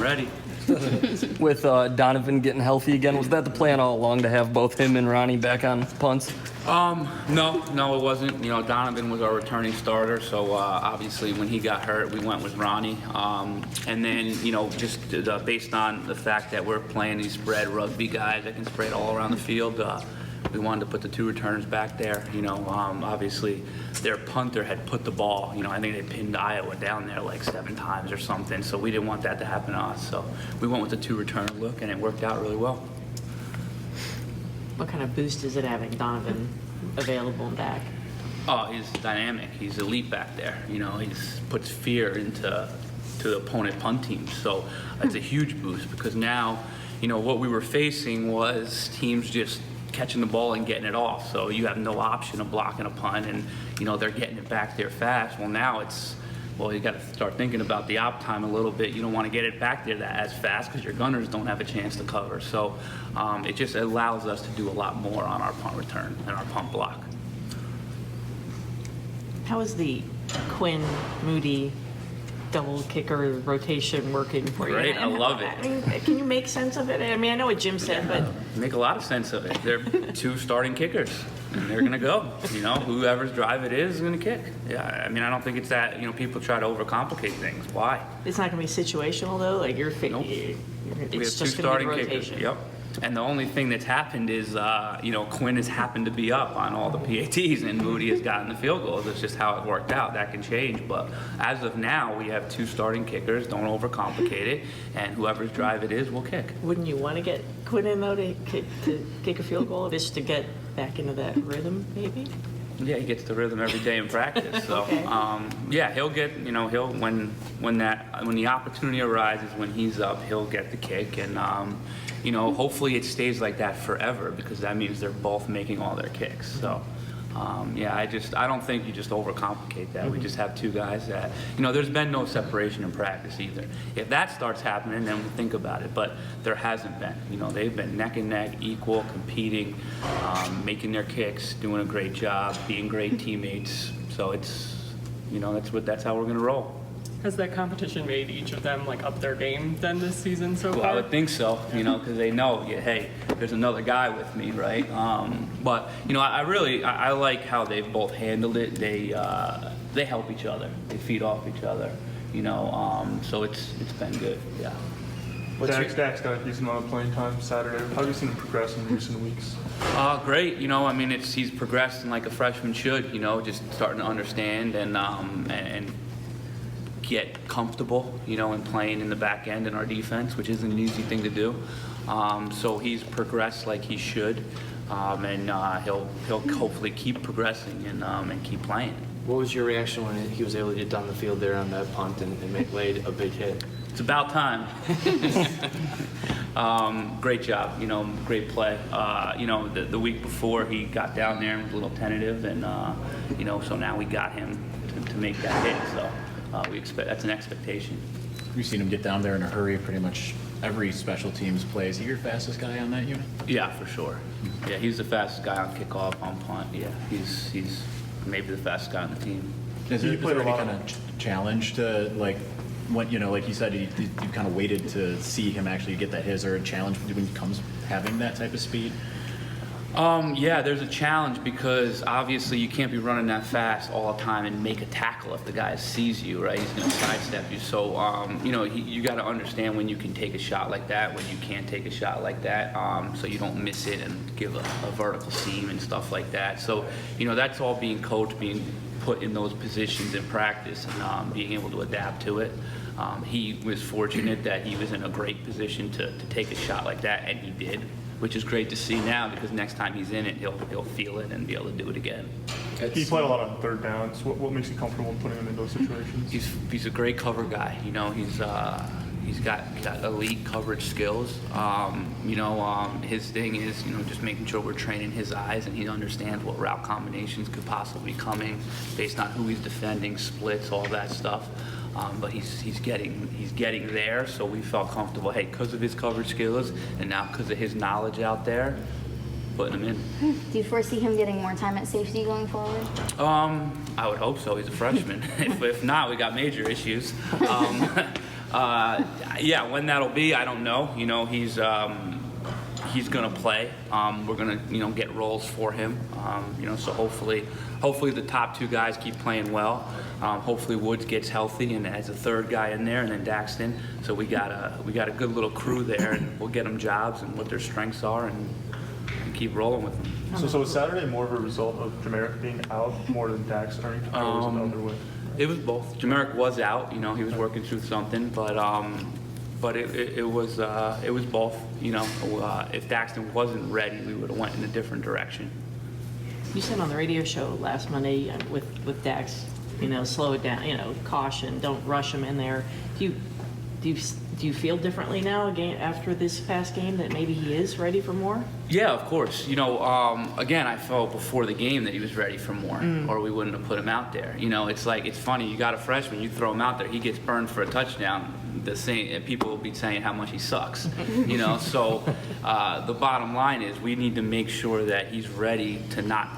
ready. With Donovan getting healthy again, was that the plan all along to have both him and Ronnie back on punts? No, it wasn't. You know, Donovan was our returning starter, so obviously when he got hurt, we went with Ronnie. And then, you know, just based on the fact that we're playing these spread rugby guys that can spread all around the field, we wanted to put the two returners back there. You know, obviously their punter had put the ball, you know, I think they pinned Iowa down there like 7 times or something, so we didn't want that to happen to us. So we went with the two returner look, and it worked out really well. What kind of boost is it having Donovan available and back? Oh, he's dynamic. He's elite back there. You know, he puts fear into the opponent punt teams. So it's a huge boost because now, you know, what we were facing was teams just catching the ball and getting it off. So you have no option of blocking a punt, and you know they're getting it back there fast. Well, now you got to start thinking about the op time a little bit. You don't want to get it back there as fast because your gunners don't have a chance to cover. So it just allows us to do a lot more on our punt return and our punt block. How is the Quinn Moody double kicker rotation working for you? Great, I love it. I mean, can you make sense of it? I mean, I know what Jim said, but Make a lot of sense of it. They're two starting kickers, and they're gonna go. You know, whoever's drive it is gonna kick. Yeah, I mean, I don't think it's that. You know, people try to overcomplicate things. Why? it's not going to be situational though. Like Nope. We it's have two just going to be starting the kickers. rotation. Yep. And the only thing that's happened is, you know, Quinn has happened to be up on all the PATs, and Moody has gotten the field goals. That's just how it worked out. That can change, but as of now, we have two starting kickers. Don't overcomplicate it, and whoever's drive it is will kick. Wouldn't you want to get Quinn in though to kick a field goal just to get back into that rhythm, maybe? Yeah, he gets the rhythm every day in practice. So, Okay. yeah, he'll get, you know, when the opportunity arises, when he's up, he'll get the kick, and you know, hopefully it stays like that forever because that means they're both making all their kicks. So, yeah, I don't think you just overcomplicate that. We just have two guys that, you know, there's been no separation in practice either. If that starts happening, then we think about it, but there hasn't been. You know, they've been neck and neck, equal, competing, making their kicks, doing a great job, being great teammates. So it's, you know, that's how we're gonna roll. Has that competition made each of them like up their game then this season so Well, far? I would think so, you know, because they know, yeah, hey, there's another guy with me, right? But you know, I like how they've both handled it. They help each other. They feed off each other, you know. So it's been good, yeah. Dak's got a decent amount of playing time Saturday. How have you seen him progress in recent weeks? Great, you know. I mean, he's progressed in like a freshman should, you know, just starting to understand and get comfortable, you know, in playing in the back end in our defense, which isn't an easy thing to do. So he's progressed like he should, and he'll hopefully keep progressing and keep playing. What was your reaction when he was able to get down the field there on that punt and laid a big hit? It's about time. Great job, you know, great play. You know, the week before he got down there and was a little tentative, and you know, so now we got him to make that hit. So. We expect that's an expectation. We've seen him get down there in a hurry pretty much every special teams play. Is he your fastest guy on that unit? Yeah, for sure. Yeah, he's the fastest guy on kickoff, on punt. Yeah, he's maybe the fastest guy on the team. Is there any kind of challenge to, like, what, you know, like you said, you kind of waited to see him actually get that hit? Is there a challenge when he comes having that type of speed? Yeah, there's a challenge because obviously you can't be running that fast all the time and make a tackle if the guy sees you, right? He's going to sidestep you. So, you know, you got to understand when you can take a shot like that, when you can't take a shot like that, so you don't miss it and give a vertical seam and stuff like that. So, you know, that's all being coached, being put in those positions in practice and being able to adapt to it. He was fortunate that he was in a great position to take a shot like that, and he did, which is great to see now because next time he's in it, he'll feel it and be able to do it again. He played a lot on third downs. What makes you comfortable in putting him in those situations? He's a great cover guy. You know, he's got elite coverage skills. You know, his thing is, you know, just making sure we're training his eyes and he understands what route combinations could possibly be coming based on who he's defending, splits, all that stuff. But he's getting there, so we felt comfortable. Hey, because of his coverage skills, and now because of his knowledge out there, putting him in. Do you foresee him getting more time at safety going forward? I would hope so. He's a freshman. if not, we got major issues. Yeah, when that'll be, I don't know. You know, he's going to play. We're going to, get roles for him. So hopefully the top two guys keep playing well. Hopefully Woods gets healthy and has a third guy in there, and then Daxton. So we got a good little crew there, and we'll get them jobs and what their strengths are, and keep rolling with them. So was Saturday more of a result of Jameric being out more than Dax turning, or was it the other way? It was both. Jameric was out. He was working through something, but it was both. If Daxton wasn't ready, we would have went in a different direction. You said on the radio show last Monday with Dax, slow it down, caution, don't rush him in there. Do you feel differently now again after this past game that maybe he is ready for more? Yeah, of course. Again, I felt before the game that he was ready for more, or we wouldn't have put him out there. It's funny. You got a freshman, you throw him out there, he gets burned for a touchdown. People will be saying how much he sucks. So the bottom line is we need to make sure that he's ready to not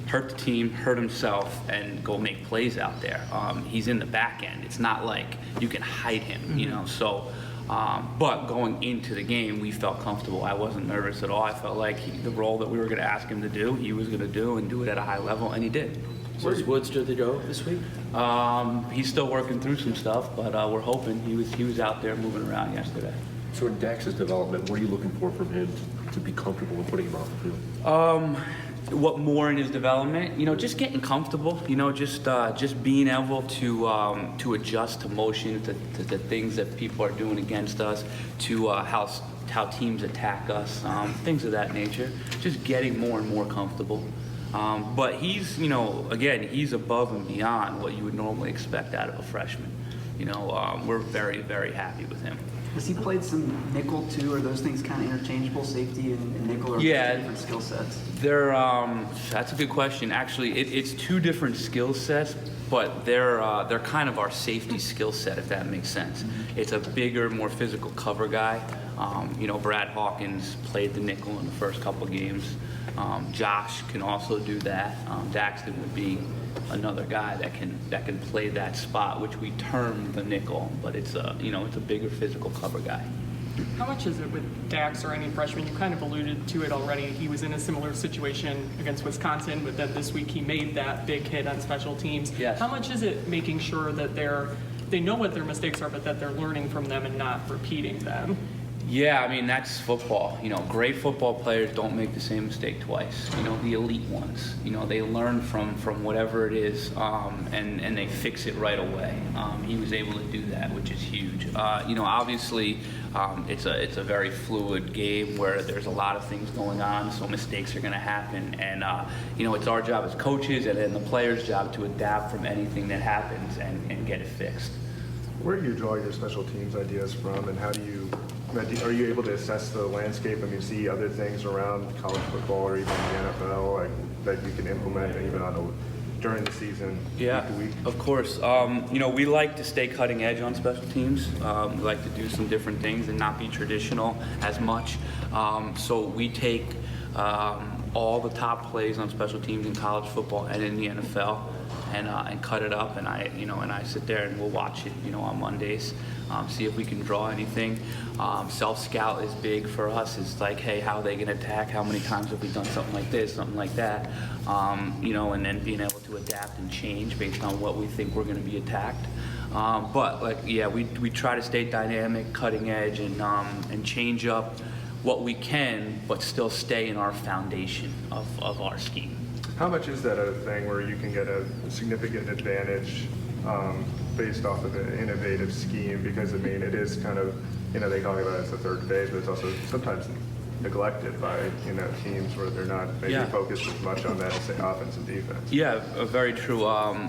hurt the team, hurt himself, and go make plays out there. He's in the back end. It's not like you can hide him, So, but going into the game, we felt comfortable. I wasn't nervous at all. I felt like the role that we were going to ask him to do, he was going to do and do it at a high level, and he did. Where's Woods to go this week? He's still working through some stuff, but we're hoping. He was out there moving around yesterday. So in Dax's development, what are you looking for from him to be comfortable with putting him off the field? What more in his development? Just getting comfortable. Just being able to adjust to motion, to the things that people are doing against us, to how teams attack us, things of that nature. Just getting more and more comfortable. But he's, again, he's above and beyond what you would normally expect out of a freshman. We're very, very happy with him. Has he played some nickel too? Are those things kind of interchangeable, safety and nickel, or Yeah, different skill sets? That's a good question. Actually, it's two different skill sets, but they're kind of our safety skill set, if that makes sense. It's a bigger, more physical cover guy. Brad Hawkins played the nickel in the first couple games. Josh can also do that. Daxton would be another guy that can play that spot, which we term the nickel, but it's a bigger physical cover guy. How much is it with Dax or any freshman? You kind of alluded to it already. He was in a similar situation against Wisconsin, but then this week he made that big hit on special teams. Yes. How much is it making sure that they know what their mistakes are, but that they're learning from them and not repeating them? Yeah, that's football. Great football players don't make the same mistake twice. The elite ones. They learn from whatever it is, and they fix it right away. He was able to do that, which is huge. Obviously, it's a very fluid game where there's a lot of things going on, so mistakes are going to happen. And it's our job as coaches and then the players' job to adapt from anything that happens and get it fixed. Where do you draw your special teams ideas from, and are you able to assess the landscape? See other things around college football or even the NFL that you can implement even during the season, yeah, week to week? Of course. We like to stay cutting edge on special teams. We like to do some different things and not be traditional as much. So we take all the top plays on special teams in college football and in the NFL and cut it up, and I sit there and we'll watch it, on Mondays. See if we can draw anything. Self-scout is big for us. It's like, hey, how are they going to attack? How many times have we done something like this, something like that? And then being able to adapt and change based on what we think we're going to be attacked. We try to stay dynamic, cutting edge, and change up what we can, but still stay in our foundation of our scheme. How much is that a thing where you can get a significant advantage based off of an innovative scheme? Because it is kind of, they talk about it as the third phase, but it's also sometimes neglected by teams where they're not maybe focused as much on that as say offense and defense. Yeah, very true.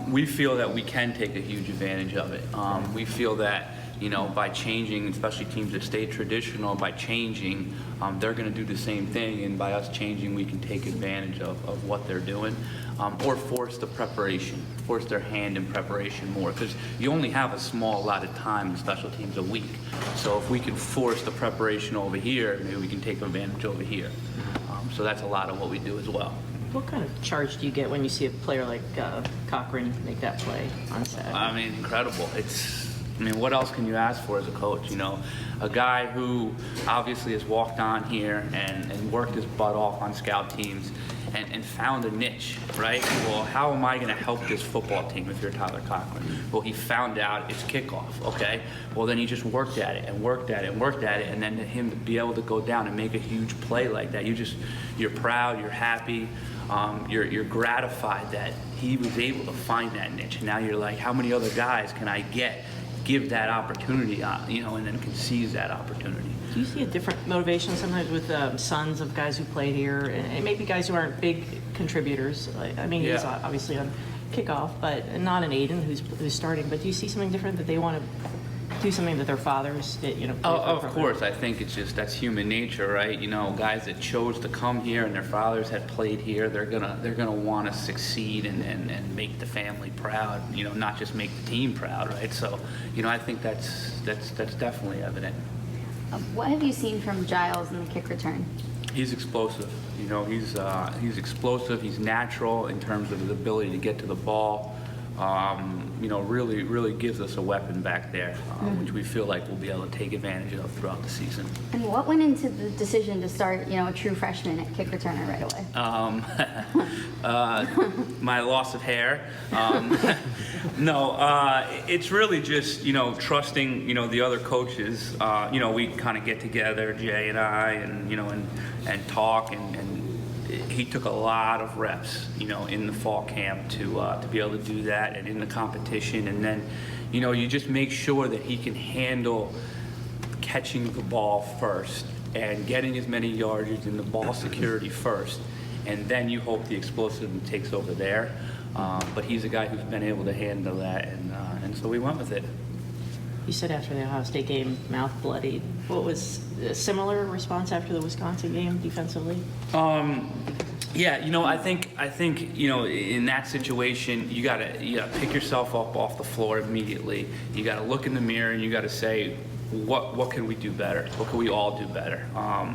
We feel that we can take a huge advantage of it. We feel that by changing, especially teams that stay traditional, by changing, they're going to do the same thing, and by us changing, we can take advantage of what they're doing, or force their hand in preparation more, because you only have a small allotted time in special teams a week. So if we can force the preparation over here, maybe we can take advantage over here. So that's a lot of what we do as well. What kind of charge do you get when you see a player like Cochran make that play on Saturday? Incredible. I mean, what else can you ask for as a coach? You know, a guy who obviously has walked on here and worked his butt off on scout teams and found a niche, right? Well, how am I going to help this football team if you're Tyler Conklin? Well, he found out it's kickoff, okay? Well, then he just worked at it and worked at it and worked at it, and then to him to be able to go down and make a huge play like that, you're proud, you're happy, you're gratified that he was able to find that niche. And now you're like, how many other guys can I give that opportunity, you know, and then can seize that opportunity. Do you see a different motivation sometimes with sons of guys who played here, and maybe guys who aren't big contributors? I mean, he's Yeah. obviously on kickoff, but not an Aiden who's starting. But do you see something different, that they want to do something that their fathers did? You know. Of course, I think it's just that's human nature, right? You know, guys that chose to come here and their fathers had played here, they're gonna want to succeed and make the family proud. You know, not just make the team proud, right? So, you know, I think that's definitely evident. What have you seen from Giles in the kick return? He's explosive. You know, he's explosive. He's natural in terms of his ability to get to the ball. You know, really gives us a weapon back there, which we feel like we'll be able to take advantage of throughout the season. And what went into the decision to start, you know, a true freshman at kick returner right away? My loss of hair. No, it's really just, you know, trusting, you know, the other coaches. You know, we kind of get together, Jay and I, and, you know, and talk, and he took a lot of reps, you know, in the fall camp to be able to do that, and in the competition. And then, you know, you just make sure that he can handle catching the ball first and getting as many yardage in the ball security first, and then you hope the explosiveness takes over there. But he's a guy who's been able to handle that, and so we went with it. You said after the Ohio State game, mouth bloodied. What was a similar response after the Wisconsin game defensively? Yeah, you know, I think you know, in that situation, you gotta pick yourself up off the floor immediately. You gotta look in the mirror and you gotta say, what can we do better? What can we all do better?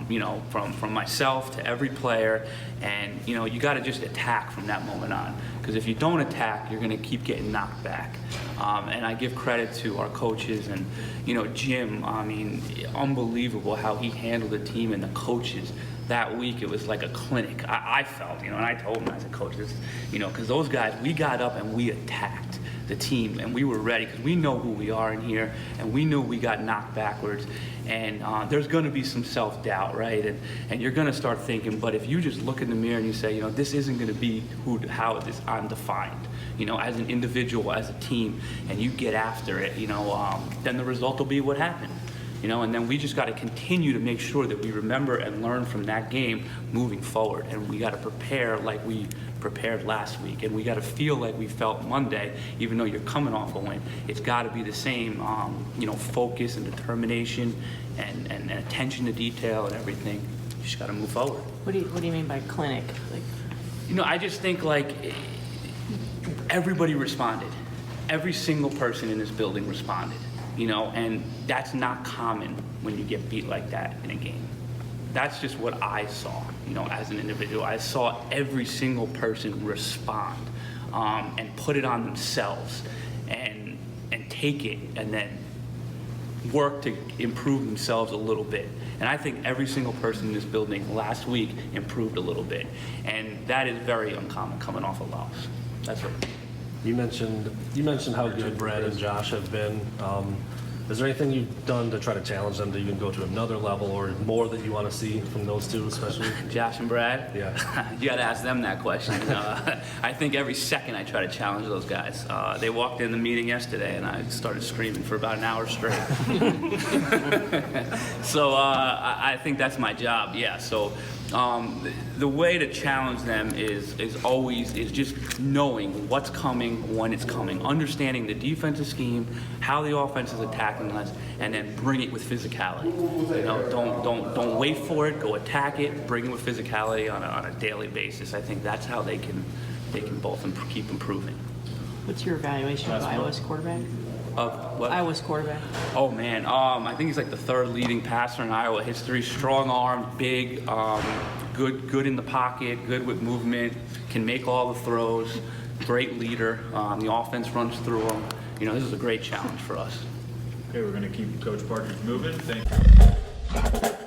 You know, from myself to every player, and you know, you gotta just attack from that moment on. Because if you don't attack, you're gonna keep getting knocked back. And I give credit to our coaches and, you know, Jim. I mean, unbelievable how he handled the team and the coaches. That week, it was like a clinic. I felt, you know, and I told him as a coach, you know, because those guys, we got up and we attacked the team, and we were ready because we know who we are in here, and we knew we got knocked backwards, and there's going to be some self-doubt, right? And you're going to start thinking, but if you just look in the mirror and you say, you know, this isn't going to be how I'm defined, you know, as an individual, as a team, and you get after it, you know, then the result will be what happened. You know, and then we just got to continue to make sure that we remember and learn from that game moving forward. And we got to prepare like we prepared last week. And we got to feel like we felt Monday, even though you're coming off a win. It's got to be the same, you know, focus and determination and attention to detail and everything. You just got to move forward. What do you mean by clinic? Like, you know, I just think like everybody responded. Every single person in this building responded. You know, and that's not common when you get beat like that in a game. That's just what I saw, you know, as an individual. I saw every single person respond and put it on themselves and take it and then work to improve themselves a little bit. And I think every single person in this building last week improved a little bit. And that is very uncommon coming off a loss. That's what. You mentioned how good Brad and Josh have been. Is there anything you've done to try to challenge them to even go to another level or more that you want to see from those two, especially? Josh and Brad? Yeah. You got to ask them that question. I think every second I try to challenge those guys. They walked in the meeting yesterday and I started screaming for about an hour straight. So I think that's my job, yeah. So the way to challenge them is just knowing what's coming, when it's coming, understanding the defensive scheme, how the offense is attacking us, and then bring it with physicality. You know, don't wait for it. Go attack it. Bring it with physicality on a daily basis. I think that's how they can both keep improving. what's your evaluation of Iowa's quarterback? Of what? Iowa's quarterback. Oh man, I think he's like the third leading passer in Iowa history. Strong arm, big, good in the pocket, good with movement, can make all the throws. Great leader. The offense runs through him. You know, this is a great challenge for us. Okay, we're going to keep Coach Partridge moving. Thank you.